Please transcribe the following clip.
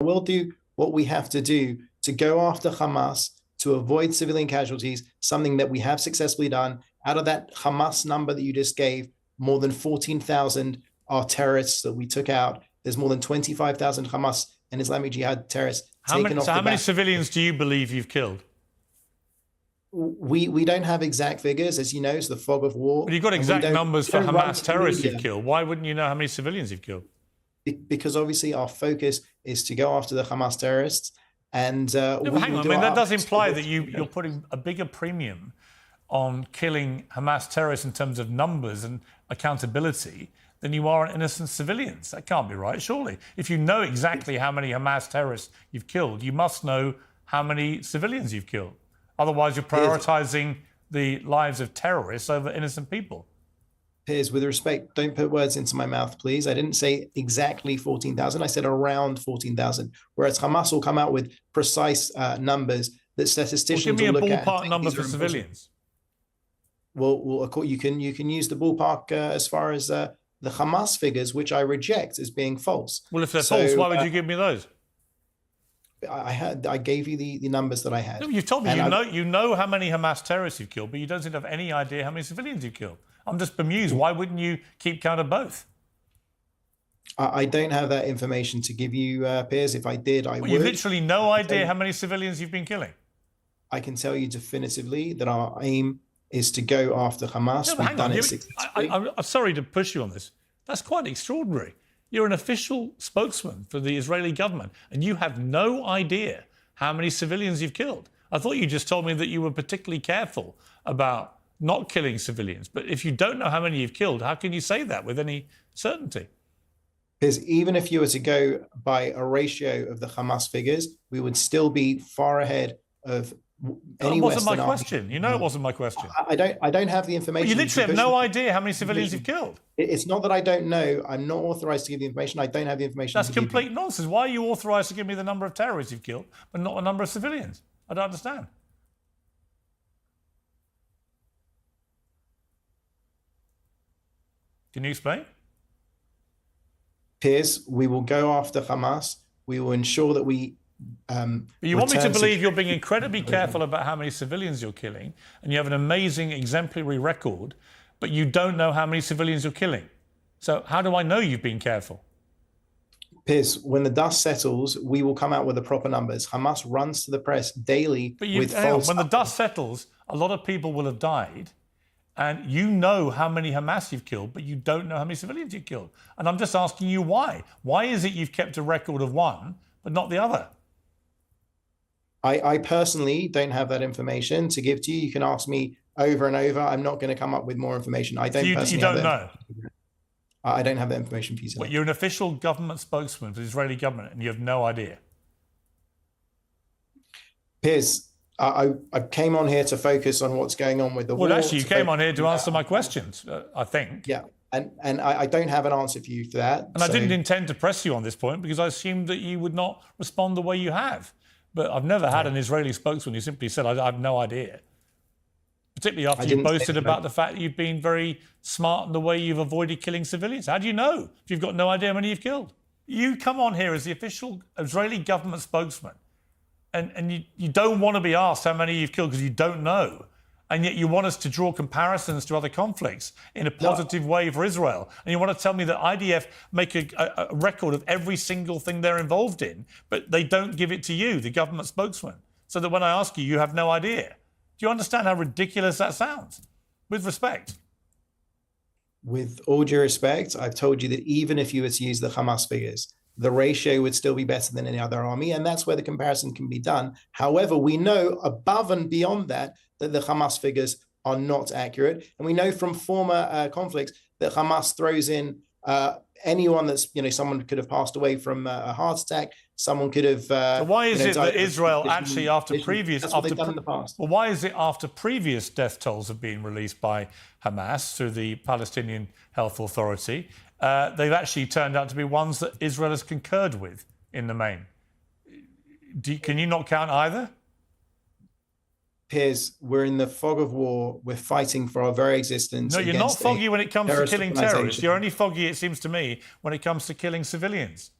we'll do what we have to do to go after Hamas, to avoid civilian casualties, something that we have successfully done. Out of that Hamas number that you just gave, more than 14,000 are terrorists that we took out. There's more than 25,000 Hamas and Islamic Jihad terrorists taken off the How many back. civilians do you believe you've killed? We don't have exact figures, as you know, it's the fog of war. But you've got exact numbers for run Hamas to terrorists media. you've killed. Why wouldn't you know how many civilians you've killed? Because obviously our focus is to go after the Hamas terrorists. And No, but hang on, I mean, that does imply that you're putting a bigger premium on killing Hamas terrorists in terms of numbers and accountability than you are on innocent civilians. That can't be right, surely. If you know exactly how many Hamas terrorists you've killed, you must know how many civilians you've killed. Otherwise, you're prioritising the lives of terrorists over innocent people. Piers, with respect, don't put words into my mouth, please. I didn't say exactly 14,000. I said around 14,000. Whereas Hamas will come out with precise numbers that statisticians will look at. Give me a ballpark number for civilians. Well, you can use the ballpark as far as the Hamas figures, which I reject as being false. Well, if they're false, why would you give me those? I gave you the numbers that I had. No, you've told me you know how many Hamas terrorists you've killed, but you don't seem to have any idea how many civilians you've killed. I'm just bemused. Why wouldn't you keep count of both? I don't have that information to give you, Piers. If I did, I would. You've literally no idea how many civilians you've been killing. I can tell you definitively that our aim is to go after Hamas. No, We've done it successfully. I'm sorry to push you on this. That's quite extraordinary. You're an official spokesman for the Israeli government, and you have no idea how many civilians you've killed. I thought you just told me that you were particularly careful about not killing civilians. But if you don't know how many you've killed, how can you say that with any certainty? Because even if you were to go by a ratio of the Hamas figures, we would still be far ahead of any Western army. It wasn't my question. You know it wasn't my question. I don't have the information. Well, you literally have no idea how many civilians you've killed. It's not that I don't know. I'm not authorized to give the information. I don't have the information. That's complete nonsense. Why are you authorized to give me the number of terrorists you've killed, but not the number of civilians? I don't understand. Can you explain? Piers, we will go after Hamas. We will ensure that we But you want me to believe you're being incredibly careful about how many civilians you're killing, and you have an amazing exemplary record, but you don't know how many civilians you're killing. So how do I know you've been careful? Piers, when the dust settles, we will come out with the proper numbers. Hamas runs to the press daily with false... When the dust settles, a lot of people will have died, and you know how many Hamas you've killed, but you don't know how many civilians you've killed. And I'm just asking you why. Why is it you've kept a record of one, but not the other? I personally don't have that information to give to you. You can ask me over and over. I'm not going to come up with more information. I don't personally you don't know? I don't have that information for you. But you're an official government spokesman for the Israeli government, and you have no idea. Piers, I came on here to focus on what's going on with the war. Well, actually, you came on here to answer my questions, I think. Yeah, and I don't have an answer for you for that. And I didn't intend to press you on this point because I assumed that you would not respond the way you have. But I've never had an Israeli spokesman who simply said, I have no idea. Particularly after you boasted about the fact that you've been very smart in the way you've avoided killing civilians. How do you know if you've got no idea how many you've killed? You come on here as the official Israeli government spokesman, and you don't want to be asked how many you've killed because you don't know. And yet you want us to draw comparisons to other conflicts in a positive way for Israel. And you want to tell me that IDF make a record of every single thing they're involved in, but they don't give it to you, the government spokesman, so that when I ask you, you have no idea. Do you understand how ridiculous that sounds? With respect. With all due respect, I've told you that even if you were to use the Hamas figures, the ratio would still be better than any other army, and that's where the comparison can be done. However, we know above and beyond that the Hamas figures are not accurate, and we know from former conflicts that Hamas throws in anyone that's, someone could have passed away from a heart attack, someone could have... So why is it that Israel actually, after previous... That's what they've done in the past. Well, why is it after previous death tolls have been released by Hamas through the Palestinian Health Authority, they've actually turned out to be ones that Israel has concurred with in the main? Can you not count either? Piers, we're in the fog of war. We're fighting for our very existence. No, you're not foggy when it comes to killing terrorists. You're only foggy, it seems to me, when it comes to killing civilians.